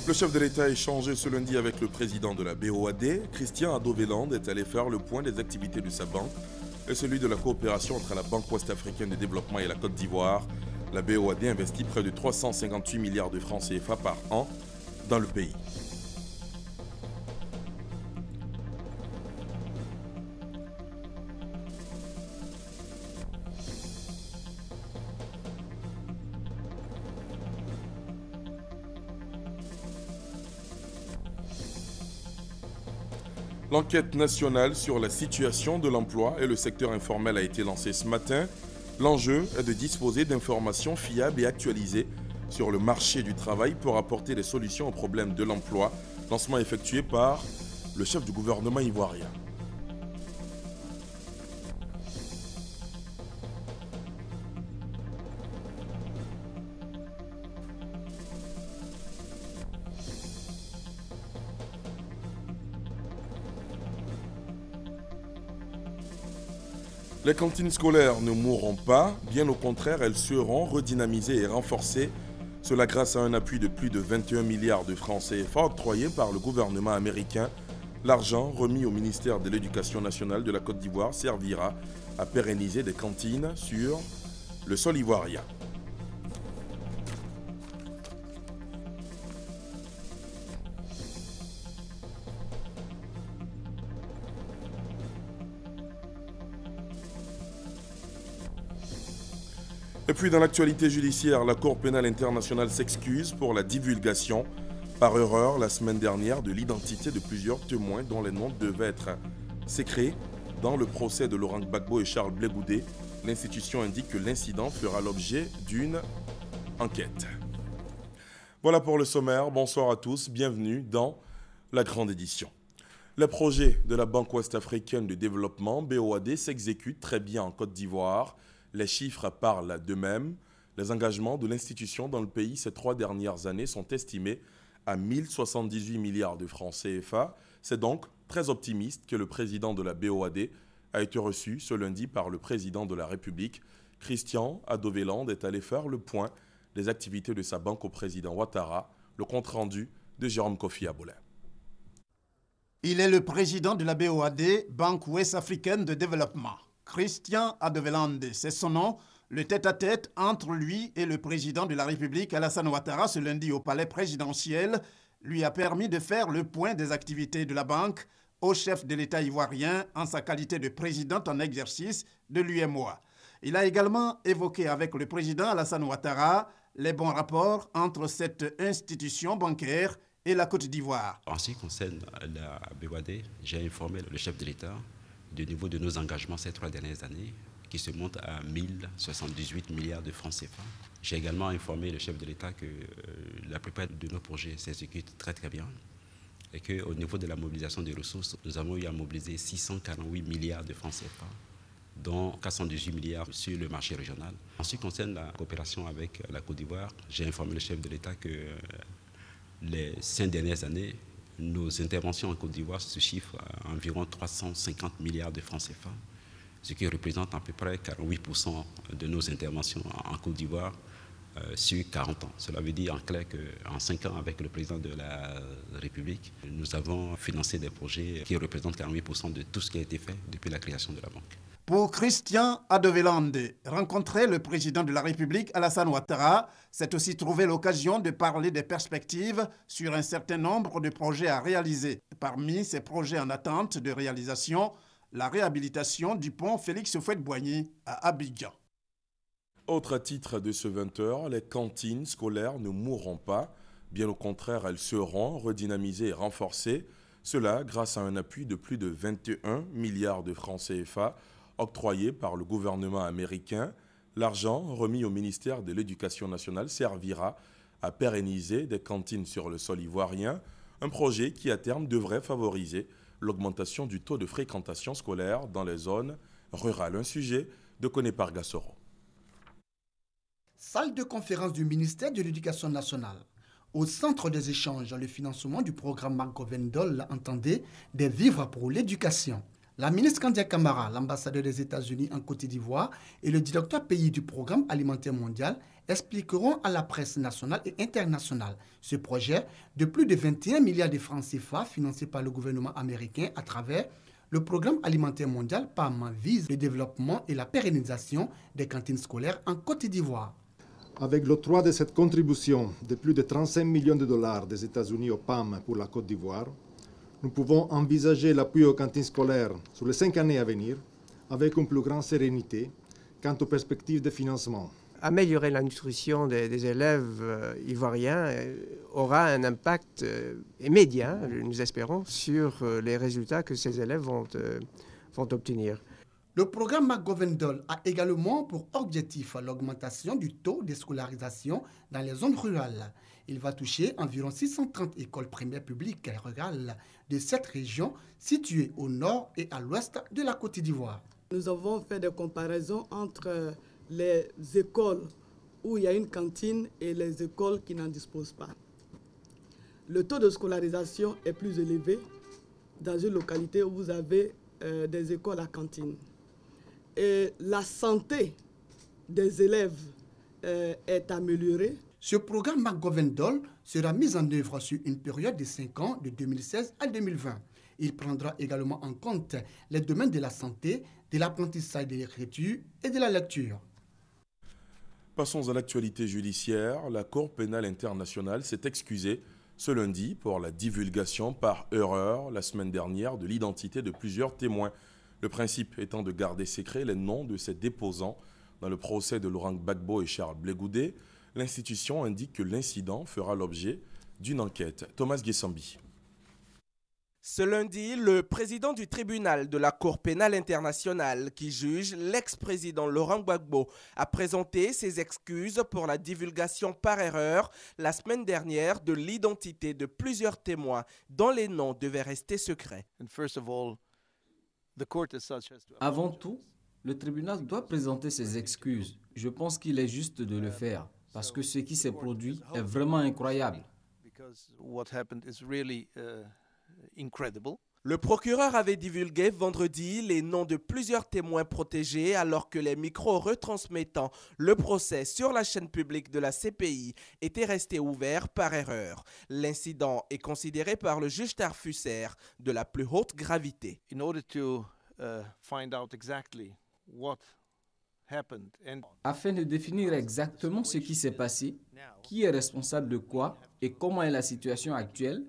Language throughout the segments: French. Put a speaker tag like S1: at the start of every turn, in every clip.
S1: Le chef de l'État a échangé ce lundi avec le président de la BOAD. Christian Adoveland est allé faire le point des activités de sa banque et celui de la coopération entre la Banque ouest-africaine de développement et la Côte d'Ivoire. La BOAD investit près de 358 milliards de francs CFA par an dans le pays. L'enquête nationale sur la situation de l'emploi et le secteur informel a été lancée ce matin. L'enjeu est de disposer d'informations fiables et actualisées sur le marché du travail pour apporter des solutions aux problèmes de l'emploi. Lancement effectué par le chef du gouvernement ivoirien. Les cantines scolaires ne mourront pas, bien au contraire, elles seront redynamisées et renforcées. Cela grâce à un appui de plus de 21 milliards de francs CFA octroyé par le gouvernement américain. L'argent remis au ministère de l'Éducation nationale de la Côte d'Ivoire servira à pérenniser des cantines sur le sol ivoirien. Et puis dans l'actualité judiciaire, la Cour pénale internationale s'excuse pour la divulgation par erreur la semaine dernière de l'identité de plusieurs témoins dont les noms devaient être secrets dans le procès de Laurent Gbagbo et Charles Blé Goudé. L'institution indique que l'incident fera l'objet d'une enquête. Voilà pour le sommaire. Bonsoir à tous. Bienvenue dans la grande édition. Les projets de la Banque ouest-africaine de développement, BOAD, s'exécutent très bien en Côte d'Ivoire. Les chiffres parlent d'eux-mêmes. Les engagements de l'institution dans le pays ces 3 dernières années sont estimés à 1078 milliards de francs CFA. C'est donc très optimiste que le président de la BOAD a été reçu ce lundi par le président de la République. Christian Adoveland est allé faire le point des activités de sa banque au président Ouattara. Le compte-rendu de Jérôme Kofi Abolin.
S2: Il est le président de la BOAD, Banque ouest-africaine de développement. Christian Adoveland, c'est son nom. Le tête-à-tête entre lui et le président de la République, Alassane Ouattara, ce lundi au palais présidentiel, lui a permis de faire le point des activités de la banque au chef de l'État ivoirien en sa qualité de président en exercice de l'UEMOA. Il a également évoqué avec le président Alassane Ouattara les bons rapports entre cette institution bancaire et la Côte d'Ivoire.
S3: En ce qui concerne la BOAD, j'ai informé le chef de l'État du niveau de nos engagements ces 3 dernières années, qui se montent à 1078 milliards de francs CFA. J'ai également informé le chef de l'État que la plupart de nos projets s'exécutent très très bien et qu'au niveau de la mobilisation des ressources, nous avons eu à mobiliser 648 milliards de francs CFA, dont 418 milliards sur le marché régional. En ce qui concerne la coopération avec la Côte d'Ivoire, j'ai informé le chef de l'État que les 5 dernières années, nos interventions en Côte d'Ivoire se chiffrent à environ 350 milliards de francs CFA, ce qui représente à peu près 48% de nos interventions en Côte d'Ivoire sur 40 ans. Cela veut dire en clair qu'en 5 ans, avec le président de la République, nous avons financé des projets qui représentent 48% de tout ce qui a été fait depuis la création de la banque.
S2: Pour Christian Adoveland, rencontrer le président de la République, Alassane Ouattara, c'est aussi trouver l'occasion de parler des perspectives sur un certain nombre de projets à réaliser. Parmi ces projets en attente de réalisation, la réhabilitation du pont Félix Houphouët-Boigny à Abidjan.
S1: Autre titre de ce 20h, les cantines scolaires ne mourront pas. Bien au contraire, elles seront redynamisées et renforcées. Cela grâce à un appui de plus de 21 milliards de francs CFA octroyé par le gouvernement américain. L'argent remis au ministère de l'Éducation nationale servira à pérenniser des cantines sur le sol ivoirien, un projet qui à terme devrait favoriser l'augmentation du taux de fréquentation scolaire dans les zones rurales. Un sujet de Koné Pargassoro.
S4: Salle de conférence du ministère de l'Éducation nationale. Au centre des échanges, le financement du programme Marco Vendol entendait des vivres pour l'éducation. La ministre Kandia Camara, l'ambassadeur des États-Unis en Côte d'Ivoire et le directeur pays du Programme alimentaire mondial expliqueront à la presse nationale et internationale ce projet de plus de 21 milliards de francs CFA financé par le gouvernement américain à travers le Programme alimentaire mondial PAM vise le développement et la pérennisation des cantines scolaires en Côte d'Ivoire.
S5: Avec l'octroi de cette contribution de plus de 35 millions de dollars des États-Unis au PAM pour la Côte d'Ivoire, nous pouvons envisager l'appui aux cantines scolaires sur les 5 années à venir avec une plus grande sérénité quant aux perspectives de financement.
S6: Améliorer la nutrition des élèves ivoiriens aura un impact immédiat, nous espérons, sur les résultats que ces élèves vont obtenir.
S4: Le programme McGovern-Dole a également pour objectif l'augmentation du taux de scolarisation dans les zones rurales. Il va toucher environ 630 écoles primaires publiques et rurales de cette région située au nord et à l'ouest de la Côte d'Ivoire.
S7: Nous avons fait des comparaisons entre les écoles où il y a une cantine et les écoles qui n'en disposent pas. Le taux de scolarisation est plus élevé dans une localité où vous avez des écoles à cantine. Et la santé des élèves est améliorée.
S4: Ce programme McGovern-Dole sera mis en œuvre sur une période de 5 ans, de 2016 à 2020. Il prendra également en compte les domaines de la santé, de l'apprentissage de l'écriture et de la lecture.
S1: Passons à l'actualité judiciaire. La Cour pénale internationale s'est excusée ce lundi pour la divulgation par erreur la semaine dernière de l'identité de plusieurs témoins. Le principe étant de garder secret les noms de ces déposants. Dans le procès de Laurent Gbagbo et Charles Blé Goudé, l'institution indique que l'incident fera l'objet d'une enquête. Thomas Guessambi.
S8: Ce lundi, le président du tribunal de la Cour pénale internationale qui juge l'ex-président Laurent Gbagbo a présenté ses excuses pour la divulgation par erreur la semaine dernière de l'identité de plusieurs témoins dont les noms devaient rester secrets.
S9: Avant tout, le tribunal doit présenter ses excuses. Je pense qu'il est juste de le faire parce que ce qui s'est produit est vraiment incroyable.
S8: Le procureur avait divulgué vendredi les noms de plusieurs témoins protégés alors que les micros retransmettant le procès sur la chaîne publique de la CPI étaient restés ouverts par erreur. L'incident est considéré par le juge Tarfusser de la plus haute gravité.
S9: Afin de définir exactement ce qui s'est passé, qui est responsable de quoi et comment est la situation actuelle,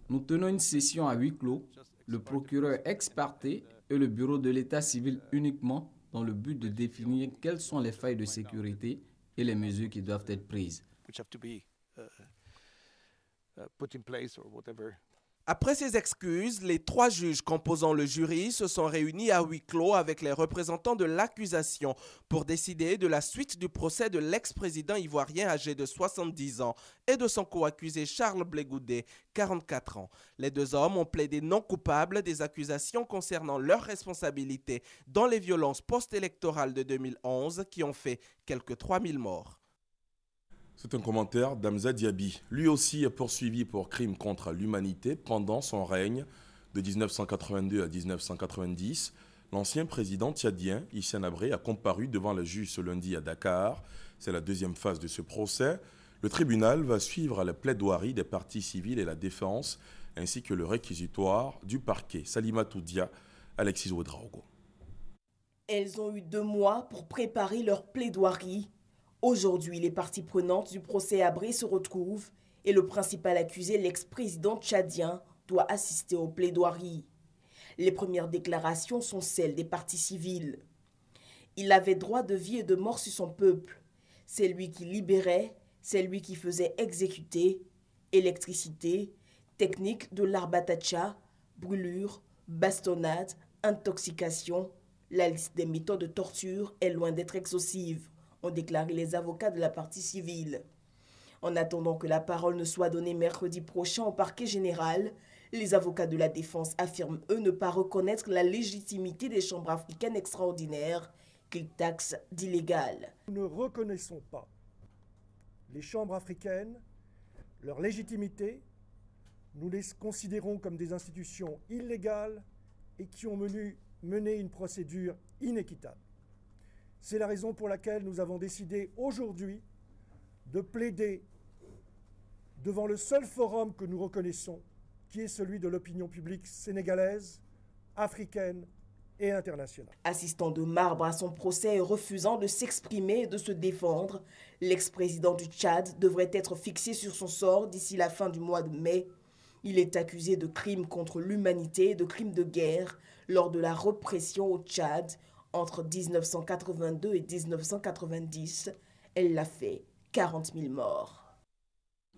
S9: nous tenons une session à huis clos, le procureur ex parte et le bureau de l'état civil uniquement dans le but de définir quelles sont les failles de sécurité et les mesures qui doivent être prises.
S8: Après ces excuses, les 3 juges composant le jury se sont réunis à huis clos avec les représentants de l'accusation pour décider de la suite du procès de l'ex-président ivoirien âgé de 70 ans et de son co-accusé Charles Blé Goudé, 44 ans. Les 2 hommes ont plaidé non coupables des accusations concernant leur responsabilité dans les violences post-électorales de 2011 qui ont fait quelques 3000 morts.
S1: C'est un commentaire d'Hamza Diaby. Lui aussi est poursuivi pour crime contre l'humanité pendant son règne de 1982 à 1990. L'ancien président tchadien, Hissène Habré, a comparu devant le juge ce lundi à Dakar. C'est la 2e phase de ce procès. Le tribunal va suivre la plaidoirie des parties civiles et la défense, ainsi que le réquisitoire du parquet. Salimatou Dia, Alexis Ouedraogo.
S10: Elles ont eu 2 mois pour préparer leur plaidoirie. Aujourd'hui, les parties prenantes du procès Habré se retrouvent et le principal accusé, l'ex-président tchadien, doit assister aux plaidoiries. Les premières déclarations sont celles des parties civiles. Il avait droit de vie et de mort sur son peuple. C'est lui qui libérait, c'est lui qui faisait exécuter. Électricité, technique de l'arbatacha, brûlure, bastonnade, intoxication. La liste des méthodes de torture est loin d'être exhaustive, ont déclaré les avocats de la partie civile. En attendant que la parole ne soit donnée mercredi prochain au parquet général, les avocats de la défense affirment, eux, ne pas reconnaître la légitimité des chambres africaines extraordinaires qu'ils taxent d'illégales.
S11: Nous ne reconnaissons pas les chambres africaines, leur légitimité. Nous les considérons comme des institutions illégales et qui ont mener une procédure inéquitable. C'est la raison pour laquelle nous avons décidé aujourd'hui de plaider devant le seul forum que nous reconnaissons, qui est celui de l'opinion publique sénégalaise, africaine et internationale.
S10: Assistant de marbre à son procès et refusant de s'exprimer et de se défendre, l'ex-président du Tchad devrait être fixé sur son sort d'ici la fin du mois de mai. Il est accusé de crimes contre l'humanité et de crimes de guerre lors de la répression au Tchad entre 1982 et 1990. Elle l'a fait 40 000 morts.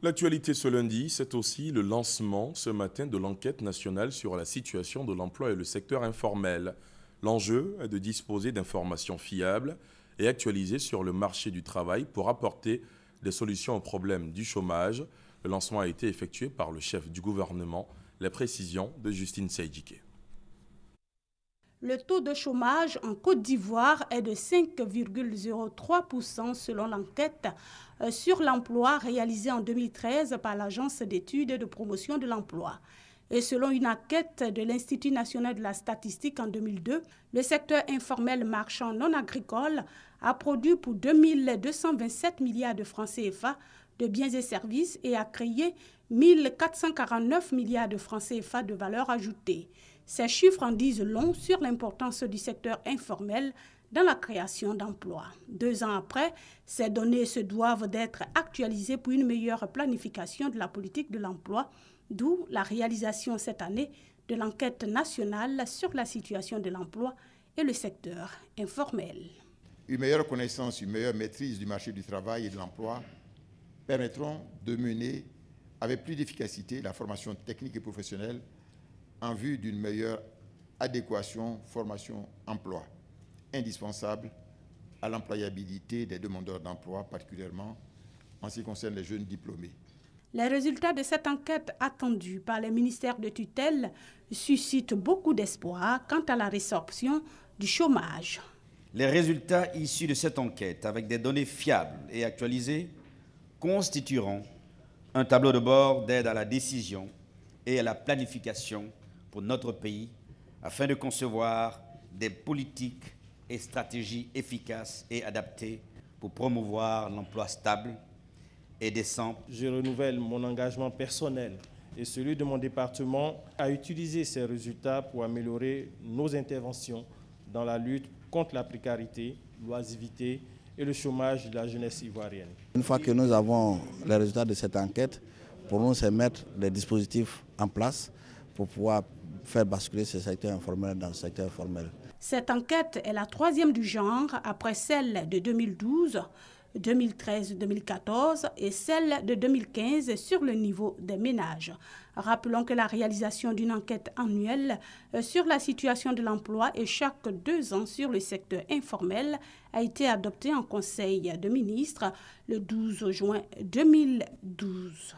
S1: L'actualité ce lundi, c'est aussi le lancement ce matin de l'enquête nationale sur la situation de l'emploi et le secteur informel. L'enjeu est de disposer d'informations fiables et actualisées sur le marché du travail pour apporter des solutions aux problèmes du chômage. Le lancement a été effectué par le chef du gouvernement. Les précisions de Justine Seydjiké.
S12: Le taux de chômage en Côte d'Ivoire est de 5,03% selon l'enquête sur l'emploi réalisée en 2013 par l'Agence d'études et de promotion de l'emploi. Et selon une enquête de l'Institut national de la statistique en 2002, le secteur informel marchand non agricole a produit pour 2227 milliards de francs CFA de biens et services et a créé 1449 milliards de francs CFA de valeur ajoutée. Ces chiffres en disent long sur l'importance du secteur informel dans la création d'emplois. 2 ans après, ces données se doivent d'être actualisées pour une meilleure planification de la politique de l'emploi, d'où la réalisation cette année de l'enquête nationale sur la situation de l'emploi et le secteur informel.
S13: Une meilleure connaissance, une meilleure maîtrise du marché du travail et de l'emploi permettront de mener avec plus d'efficacité la formation technique et professionnelle en vue d'une meilleure adéquation formation-emploi, indispensable à l'employabilité des demandeurs d'emploi, particulièrement en ce qui concerne les jeunes diplômés.
S12: Les résultats de cette enquête attendue par les ministères de tutelle suscitent beaucoup d'espoir quant à la résorption du chômage.
S14: Les résultats issus de cette enquête, avec des données fiables et actualisées, constitueront un tableau de bord d'aide à la décision et à la planification pour notre pays, afin de concevoir des politiques et stratégies efficaces et adaptées pour promouvoir l'emploi stable et décent.
S15: Je renouvelle mon engagement personnel et celui de mon département à utiliser ces résultats pour améliorer nos interventions dans la lutte contre la précarité, l'oisivité et le chômage de la jeunesse ivoirienne.
S16: Une fois que nous avons les résultats de cette enquête, pour nous, c'est mettre des dispositifs en place pour pouvoir faire basculer ce secteur informel dans le secteur formel.
S12: Cette enquête est la 3e du genre après celle de 2012, 2013-2014 et celle de 2015 sur le niveau des ménages. Rappelons que la réalisation d'une enquête annuelle sur la situation de l'emploi et chaque 2 ans sur le secteur informel a été adoptée en Conseil de ministres le 12 juin 2012.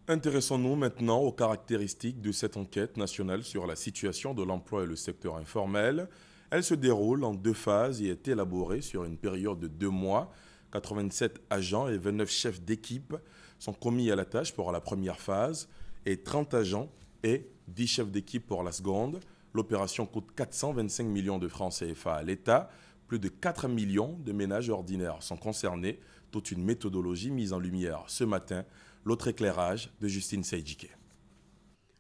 S1: Intéressons-nous maintenant aux caractéristiques de cette enquête nationale sur la situation de l'emploi et le secteur informel. Elle se déroule en 2 phases et est élaborée sur une période de 2 mois. 87 agents et 29 chefs d'équipe sont commis à la tâche pour la première phase et 30 agents et 10 chefs d'équipe pour la seconde. L'opération coûte 425 millions de francs CFA à l'État. Plus de 4 millions de ménages ordinaires sont concernés. Toute une méthodologie mise en lumière ce matin. L'autre éclairage de Justine Seydjiké.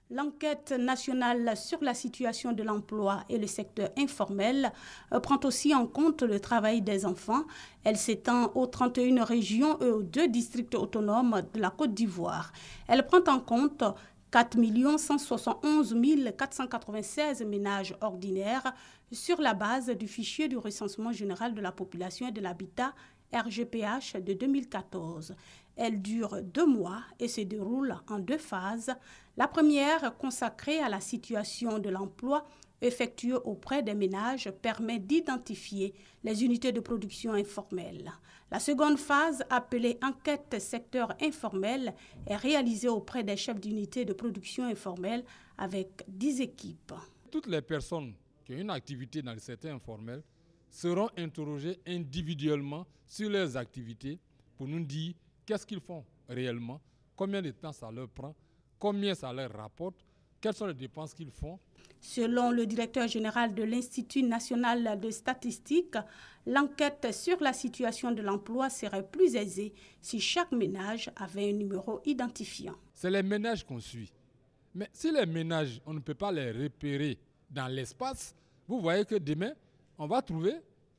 S12: L'enquête nationale sur la situation de l'emploi et le secteur informel prend aussi en compte le travail des enfants. Elle s'étend aux 31 régions et aux 2 districts autonomes de la Côte d'Ivoire. Elle prend en compte 4 171 496 ménages ordinaires sur la base du fichier du recensement général de la population et de l'habitat RGPH de 2014. Elle dure 2 mois et se déroule en 2 phases. La première, consacrée à la situation de l'emploi effectuée auprès des ménages, permet d'identifier les unités de production informelles. La seconde phase, appelée enquête secteur informel, est réalisée auprès des chefs d'unités de production informelle avec 10 équipes.
S17: Toutes les personnes qui ont une activité dans le secteur informel seront interrogées individuellement sur leurs activités pour nous dire qu'est-ce qu'ils font réellement, combien de temps ça leur prend, combien ça leur rapporte, quelles sont les dépenses qu'ils font.
S12: Selon le directeur général de l'Institut national de statistique, l'enquête sur la situation de l'emploi serait plus aisée si chaque ménage avait un numéro identifiant.
S17: C'est les ménages qu'on suit. Mais si les ménages, on ne peut pas les repérer dans l'espace, vous voyez que demain, on va trouver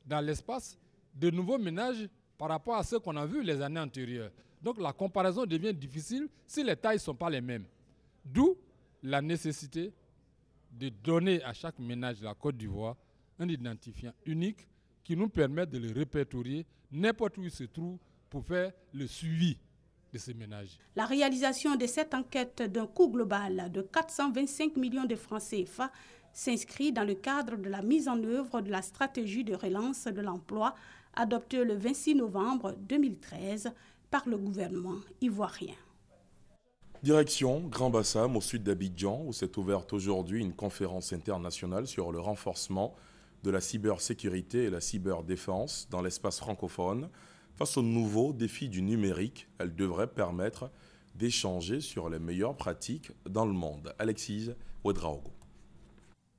S17: dans l'espace de nouveaux ménages par rapport à ceux qu'on a vus les années antérieures. Donc la comparaison devient difficile si les tailles ne sont pas les mêmes. D'où la nécessité de donner à chaque ménage de la Côte d'Ivoire un identifiant unique qui nous permet de le répertorier n'importe où il se trouve pour faire le suivi de ces ménages.
S12: La réalisation de cette enquête d'un coût global de 425 millions de francs CFA s'inscrit dans le cadre de la mise en œuvre de la stratégie de relance de l'emploi adoptée le 26 novembre 2013 par le gouvernement ivoirien.
S1: Direction Grand Bassam, au sud d'Abidjan, où s'est ouverte aujourd'hui une conférence internationale sur le renforcement de la cybersécurité et la cyberdéfense dans l'espace francophone. Face aux nouveaux défis du numérique, elle devrait permettre d'échanger sur les meilleures pratiques dans le monde. Alexis Ouedraogo.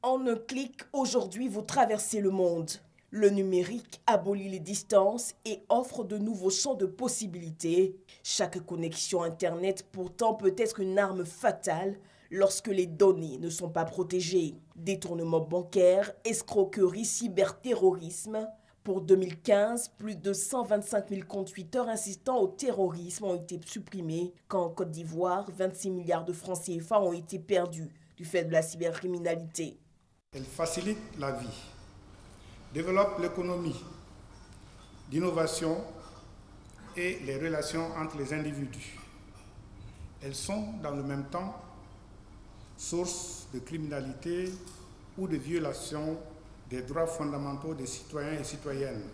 S10: En un clic, aujourd'hui, vous traversez le monde. Le numérique abolit les distances et offre de nouveaux champs de possibilités. Chaque connexion Internet pourtant peut être une arme fatale lorsque les données ne sont pas protégées. Détournement bancaire, escroquerie, cyberterrorisme. Pour 2015, plus de 125 000 comptes Twitter incitant au terrorisme ont été supprimés, quand en Côte d'Ivoire, 26 milliards de francs CFA ont été perdus du fait de la cybercriminalité.
S18: Elle facilite la vie, développe l'économie, l'innovation et les relations entre les individus. Elles sont dans le même temps source de criminalité ou de violation des droits fondamentaux des citoyens et citoyennes.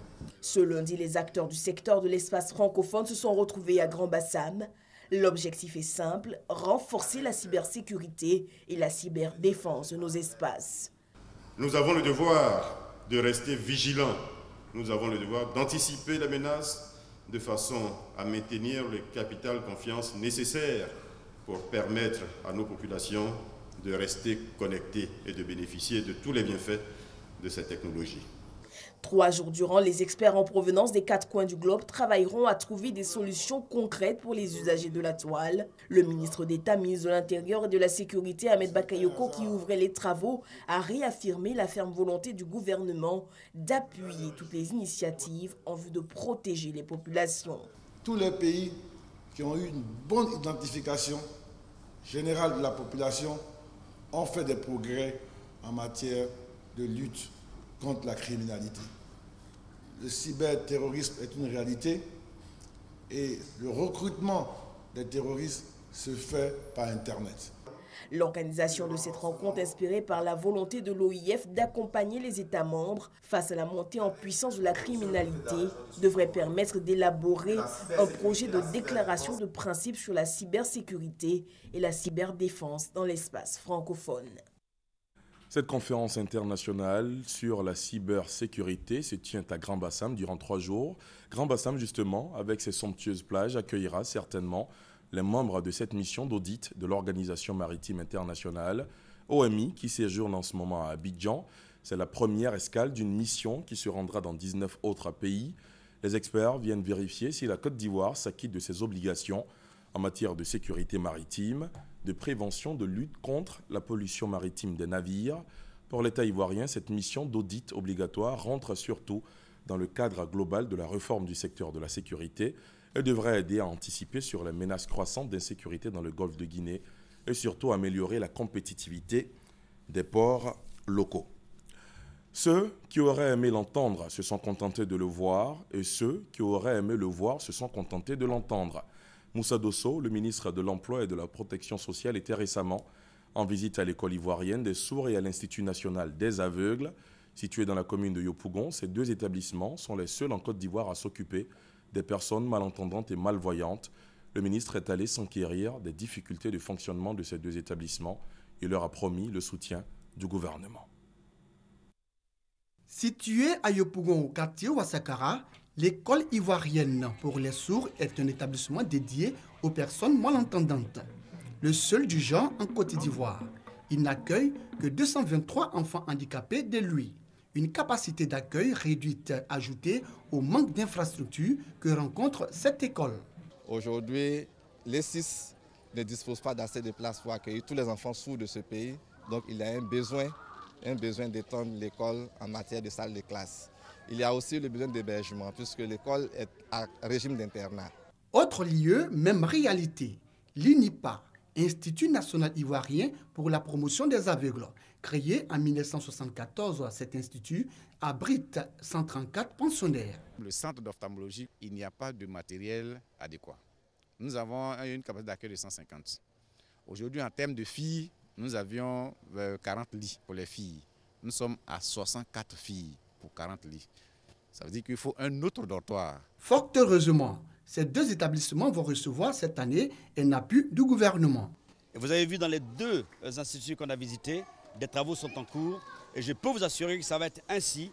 S10: Ce lundi, les acteurs du secteur de l'espace francophone se sont retrouvés à Grand Bassam. L'objectif est simple, renforcer la cybersécurité et la cyberdéfense de nos espaces.
S19: Nous avons le devoir de rester vigilants. Nous avons le devoir d'anticiper les menaces de façon à maintenir le capital confiance nécessaire pour permettre à nos populations de rester connectées et de bénéficier de tous les bienfaits de cette technologie.
S10: 3 jours durant, les experts en provenance des 4 coins du globe travailleront à trouver des solutions concrètes pour les usagers de la toile. Le ministre d'État, ministre de l'Intérieur et de la Sécurité, Ahmed Bakayoko, qui ouvrait les travaux, a réaffirmé la ferme volonté du gouvernement d'appuyer toutes les initiatives en vue de protéger les populations.
S20: Tous les pays qui ont eu une bonne identification générale de la population ont fait des progrès en matière de lutte contre la criminalité. Le cyberterrorisme est une réalité et le recrutement des terroristes se fait par Internet.
S10: L'organisation de cette rencontre, inspirée par la volonté de l'OIF d'accompagner les États membres face à la montée en puissance de la criminalité, devrait permettre d'élaborer un projet de déclaration de principes sur la cybersécurité et la cyberdéfense dans l'espace francophone.
S1: Cette conférence internationale sur la cybersécurité se tient à Grand Bassam durant 3 jours. Grand Bassam, justement, avec ses somptueuses plages, accueillera certainement les membres de cette mission d'audit de l'Organisation maritime internationale, OMI, qui séjourne en ce moment à Abidjan. C'est la première escale d'une mission qui se rendra dans 19 autres pays. Les experts viennent vérifier si la Côte d'Ivoire s'acquitte de ses obligations en matière de sécurité maritime, de prévention, de lutte contre la pollution maritime des navires. Pour l'État ivoirien, cette mission d'audit obligatoire rentre surtout dans le cadre global de la réforme du secteur de la sécurité et devrait aider à anticiper sur les menaces croissantes d'insécurité dans le golfe de Guinée et surtout améliorer la compétitivité des ports locaux. Ceux qui auraient aimé l'entendre se sont contentés de le voir et ceux qui auraient aimé le voir se sont contentés de l'entendre. Moussa Dosso, le ministre de l'Emploi et de la Protection sociale, était récemment en visite à l'école ivoirienne des sourds et à l'Institut national des aveugles. Situé dans la commune de Yopougon, ces 2 établissements sont les seuls en Côte d'Ivoire à s'occuper des personnes malentendantes et malvoyantes. Le ministre est allé s'enquérir des difficultés de fonctionnement de ces 2 établissements et leur a promis le soutien du gouvernement.
S4: Située à Yopougon, au quartier Ouassakara, l'école ivoirienne pour les sourds est un établissement dédié aux personnes malentendantes. Le seul du genre en Côte d'Ivoire. Il n'accueille que 223 enfants handicapés de lui. Une capacité d'accueil réduite ajoutée au manque d'infrastructures que rencontre cette école.
S21: Aujourd'hui, les 6 ne disposent pas d'assez de places pour accueillir tous les enfants sourds de ce pays. Donc il y a un besoin d'étendre l'école en matière de salles de classe. Il y a aussi le besoin d'hébergement puisque l'école est à régime d'internat.
S4: Autre lieu, même réalité, l'INIPA, Institut national ivoirien pour la promotion des aveugles. Créé en 1974, cet institut abrite 134 pensionnaires.
S22: Le centre d'ophtalmologie, il n'y a pas de matériel adéquat. Nous avons une capacité d'accueil de 150. Aujourd'hui, en termes de filles, nous avions 40 lits pour les filles. Nous sommes à 64 filles pour 40 lits. Ça veut dire qu'il faut un autre dortoir.
S4: Fort heureusement, ces 2 établissements vont recevoir cette année un appui du gouvernement.
S14: Et vous avez vu dans les 2 instituts qu'on a visités, des travaux sont en cours et je peux vous assurer que ça va être ainsi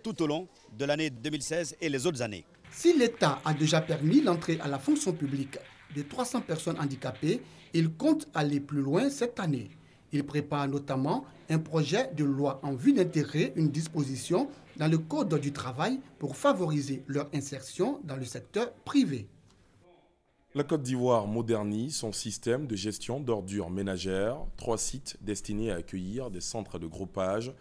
S14: tout au long de l'année 2016 et les autres années.
S4: Si l'État a déjà permis l'entrée à la fonction publique de 300 personnes handicapées, il compte aller plus loin cette année. Il prépare notamment un projet de loi en vue d'intégrer une disposition dans le Code du travail pour favoriser leur insertion dans le secteur privé.
S1: La Côte d'Ivoire modernise son système de gestion d'ordures ménagères. 3 sites destinés à accueillir des centres de groupage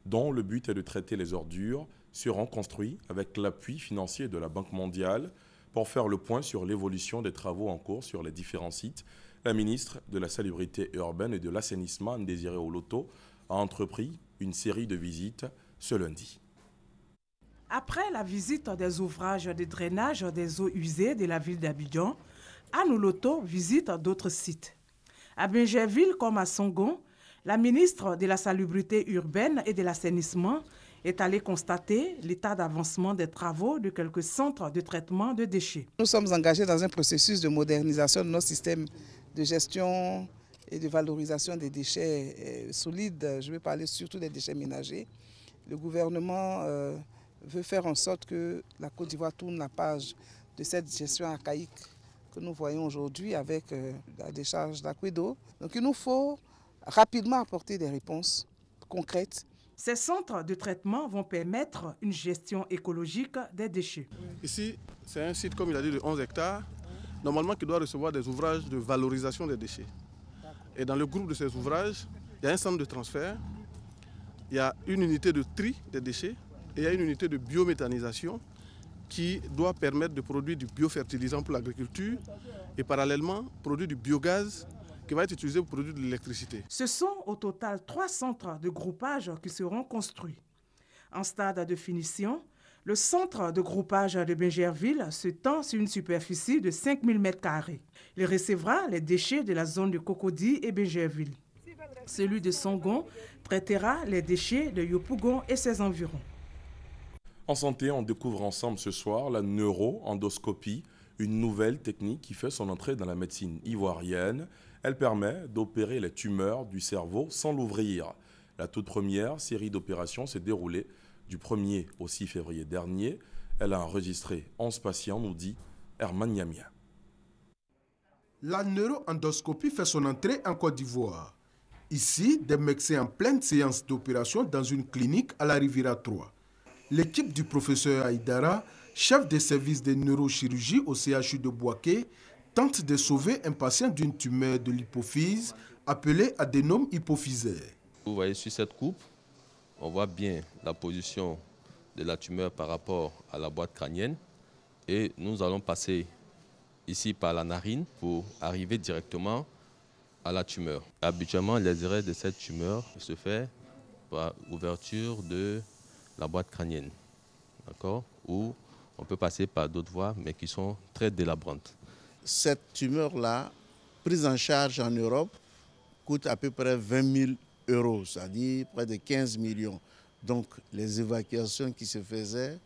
S1: dont le but est de traiter les ordures seront construits avec l'appui financier de la Banque mondiale. Pour faire le point sur l'évolution des travaux en cours sur les différents sites, la ministre de la Salubrité urbaine et de l'Assainissement, Ndésiré Oloto, a entrepris une série de visites ce lundi.
S23: Après la visite des ouvrages de drainage des eaux usées de la ville d'Abidjan, Anne Oloto visite d'autres sites. À Bingerville comme à Songon, la ministre de la Salubrité urbaine et de l'Assainissement est allée constater l'état d'avancement des travaux de quelques centres de traitement de déchets.
S24: Nous sommes engagés dans un processus de modernisation de nos systèmes de gestion et de valorisation des déchets solides. Je vais parler surtout des déchets ménagers. Le gouvernement veut faire en sorte que la Côte d'Ivoire tourne la page de cette gestion archaïque que nous voyons aujourd'hui avec la décharge d'Aquedo. Donc il nous faut rapidement apporter des réponses concrètes.
S23: Ces centres de traitement vont permettre une gestion écologique des déchets.
S25: Ici, c'est un site, comme il a dit, de 11 hectares, normalement qui doit recevoir des ouvrages de valorisation des déchets. Et dans le groupe de ces ouvrages, il y a un centre de transfert, il y a une unité de tri des déchets et il y a une unité de biométhanisation qui doit permettre de produire du biofertilisant pour l'agriculture et parallèlement produire du biogaz qui va être utilisé pour produire de l'électricité.
S23: Ce sont au total 3 centres de groupage qui seront construits. En stade de finition, le centre de groupage de Bingerville s'étend sur une superficie de 5000 m². Il recevra les déchets de la zone de Cocody et Bingerville. Celui de Songon traitera les déchets de Yopougon et ses environs.
S1: En santé, on découvre ensemble ce soir la neuroendoscopie, une nouvelle technique qui fait son entrée dans la médecine ivoirienne. Elle permet d'opérer les tumeurs du cerveau sans l'ouvrir. La toute première série d'opérations s'est déroulée du 1er au 6 février dernier. Elle a enregistré 11 patients, nous dit Herman Niamia.
S26: La neuroendoscopie fait son entrée en Côte d'Ivoire. Ici, des médecins en pleine séance d'opération dans une clinique à la Riviera 3. L'équipe du professeur Aïdara, chef des services de neurochirurgie au CHU de Bouaké, tente de sauver un patient d'une tumeur de l'hypophyse appelée adénome hypophysaire.
S27: Vous voyez sur cette coupe, on voit bien la position de la tumeur par rapport à la boîte crânienne. Et nous allons passer ici par la narine pour arriver directement à la tumeur. Habituellement, les arrêts de cette tumeur se fait par ouverture de la boîte crânienne, d'accord, ou on peut passer par d'autres voies, mais qui sont très délabrantes.
S28: Cette tumeur-là, prise en charge en Europe, coûte à peu près 20 000 €, c'est-à-dire près de 15 millions. Donc les évacuations qui se faisaient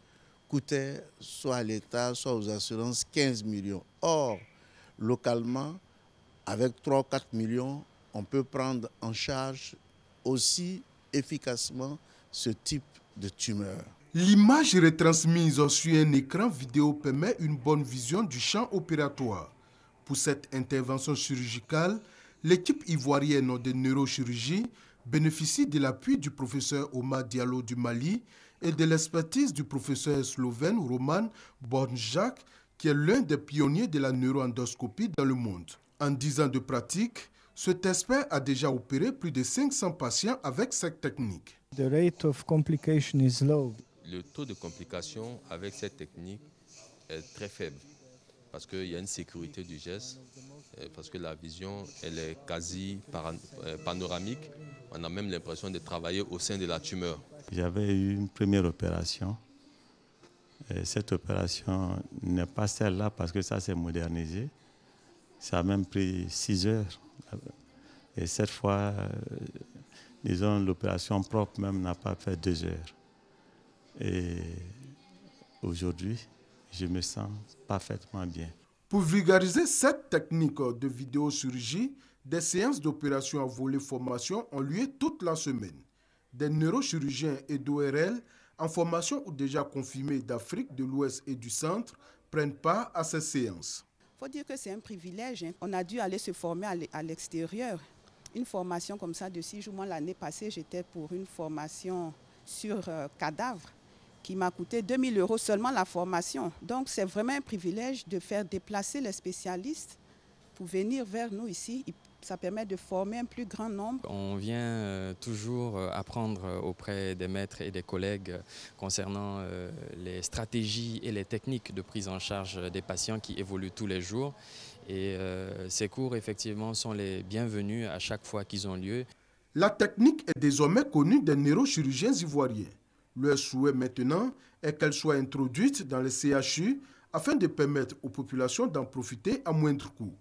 S28: coûtaient soit à l'État, soit aux assurances 15 millions. Or, localement, avec 3 ou 4 millions, on peut prendre en charge aussi efficacement ce type de tumeur.
S26: L'image retransmise sur un écran vidéo permet une bonne vision du champ opératoire. Pour cette intervention chirurgicale, L'équipe ivoirienne de neurochirurgie bénéficie de l'appui du professeur Omar Diallo du Mali et de l'expertise du professeur slovène Roman Bornjak, qui est l'un des pionniers de la neuroendoscopie dans le monde. En 10 ans de pratique, cet expert a déjà opéré plus de 500 patients avec cette technique.
S2: The rate of complication is low.
S27: Le taux de complication avec cette technique est très faible parce qu'il y a une sécurité du geste, parce que la vision elle est quasi panoramique. On a même l'impression de travailler au sein de la tumeur.
S3: J'avais eu une première opération. Et cette opération n'est pas celle-là parce que ça s'est modernisé. Ça a même pris 6 heures. Et cette fois, disons, l'opération propre même n'a pas fait 2 heures. Et aujourd'hui, je me sens parfaitement bien.
S26: Pour vulgariser cette technique de vidéochirurgie, des séances d'opération à volet formation ont lieu toute la semaine. Des neurochirurgiens et d'ORL en formation ou déjà confirmés d'Afrique de l'Ouest et du Centre prennent part à ces séances.
S24: Il faut dire que c'est un privilège. On a dû aller se former à l'extérieur. Une formation comme ça de 6 jours. Moi, l'année passée, j'étais pour une formation sur cadavres qui m'a coûté 2 000 € seulement la formation. Donc, c'est vraiment un privilège de faire déplacer les spécialistes pour venir vers nous ici. Ça permet de former un plus grand nombre.
S5: On vient toujours apprendre auprès des maîtres et des collègues concernant les stratégies et les techniques de prise en charge des patients qui évoluent tous les jours. Et ces cours, effectivement, sont les bienvenus à chaque fois qu'ils ont lieu.
S26: La technique est désormais connue des neurochirurgiens ivoiriens. Leur souhait maintenant est qu'elle soit introduite dans les CHU afin de permettre aux populations d'en profiter à moindre coût.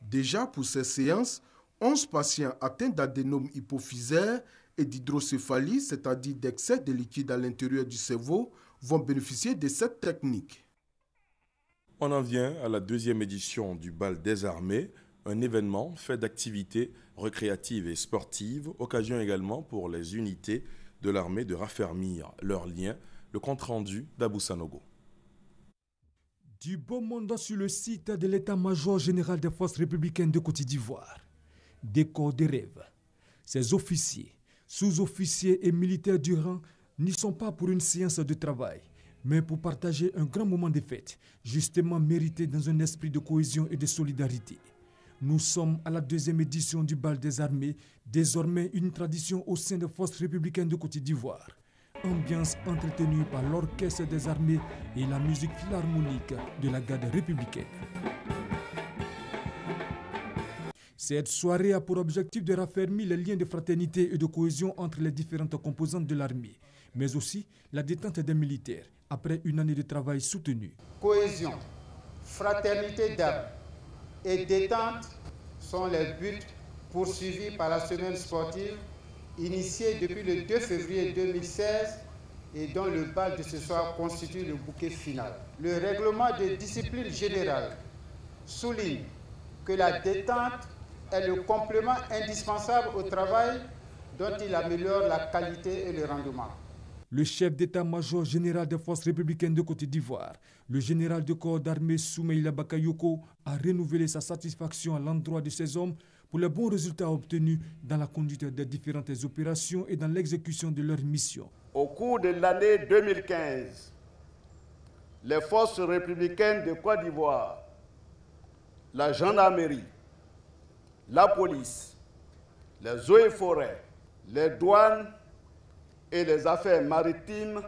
S26: Déjà pour ces séances, 11 patients atteints d'adénome hypophysaire et d'hydrocéphalie, c'est-à-dire d'excès de liquide à l'intérieur du cerveau, vont bénéficier de cette technique.
S1: On en vient à la 2e édition du Bal des Armées, un événement fait d'activités récréatives et sportives, occasion également pour les unités de l'armée de raffermir leurs liens. Le compte-rendu d'Abou Sanogo.
S6: Du beau monde sur le site de l'état-major général des forces républicaines de Côte d'Ivoire. Décor de rêve. Ces officiers, sous-officiers et militaires du rang n'y sont pas pour une séance de travail, mais pour partager un grand moment de fête, justement mérité dans un esprit de cohésion et de solidarité. Nous sommes à la 2e édition du Bal des Armées, désormais une tradition au sein des forces républicaines de Côte d'Ivoire. Ambiance entretenue par l'orchestre des armées et la musique philharmonique de la garde républicaine. Cette soirée a pour objectif de raffermir les liens de fraternité et de cohésion entre les différentes composantes de l'armée, mais aussi la détente des militaires après une année de travail soutenu.
S7: Cohésion, fraternité d'âme et détente sont les buts poursuivis par la semaine sportive initiée depuis le 2 février 2016 et dont le bal de ce soir constitue le bouquet final. Le règlement de discipline générale souligne que la détente est le complément indispensable au travail dont il améliore la qualité et le rendement.
S6: Le chef d'état-major général des forces républicaines de Côte d'Ivoire, le général de corps d'armée Soumeïla Bakayoko, a renouvelé sa satisfaction à l'endroit de ses hommes pour les bons résultats obtenus dans la conduite des différentes opérations et dans l'exécution de leurs missions.
S8: Au cours de l'année 2015, les forces républicaines de Côte d'Ivoire, la gendarmerie, la police, les eaux et forêts, les douanes et les affaires maritimes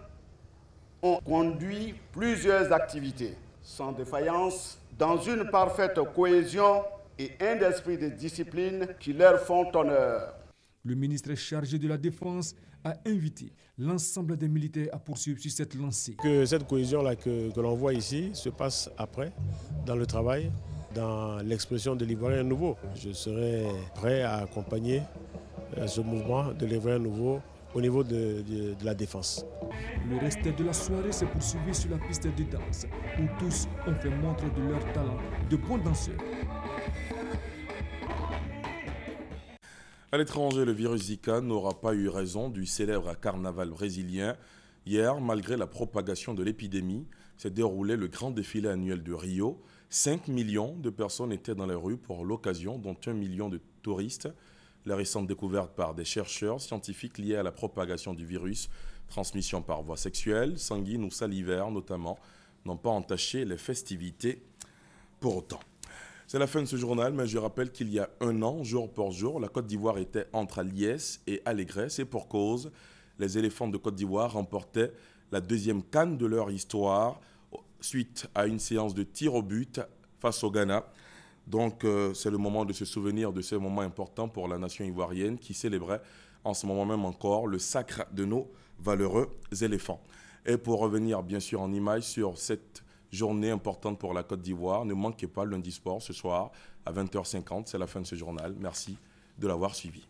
S8: ont conduit plusieurs activités sans défaillance, dans une parfaite cohésion et un esprit de discipline qui leur font honneur.
S6: Le ministre chargé de la Défense a invité l'ensemble des militaires à poursuivre sur cette lancée.
S15: Que cette cohésion-là que l'on voit ici se passe après, dans le travail, dans l'expression de l'Ivoirien nouveau. Je serai prêt à accompagner ce mouvement de l'Ivoirien nouveau au niveau de la défense.
S6: Le reste de la soirée s'est poursuivi sur la piste de danse, où tous ont fait montre de leur talent de bons danseurs.
S1: À l'étranger, le virus Zika n'aura pas eu raison du célèbre carnaval brésilien. Hier, malgré la propagation de l'épidémie, s'est déroulé le grand défilé annuel de Rio. 5 millions de personnes étaient dans les rues pour l'occasion, dont 1 million de touristes. Les récentes découvertes par des chercheurs scientifiques liées à la propagation du virus, transmission par voie sexuelle, sanguine ou salivaire notamment, n'ont pas entaché les festivités pour autant. C'est la fin de ce journal, mais je rappelle qu'il y a un an, jour pour jour, la Côte d'Ivoire était entre Liesse et Allégresse, et pour cause, les éléphants de Côte d'Ivoire remportaient la deuxième CAN de leur histoire suite à une séance de tir au but face au Ghana. Donc c'est le moment de se souvenir de ce moment important pour la nation ivoirienne qui célébrait en ce moment même encore le sacre de nos valeureux éléphants. Et pour revenir bien sûr en image sur cette journée importante pour la Côte d'Ivoire, ne manquez pas Lundi Sport ce soir à 20h50, c'est la fin de ce journal. Merci de l'avoir suivi.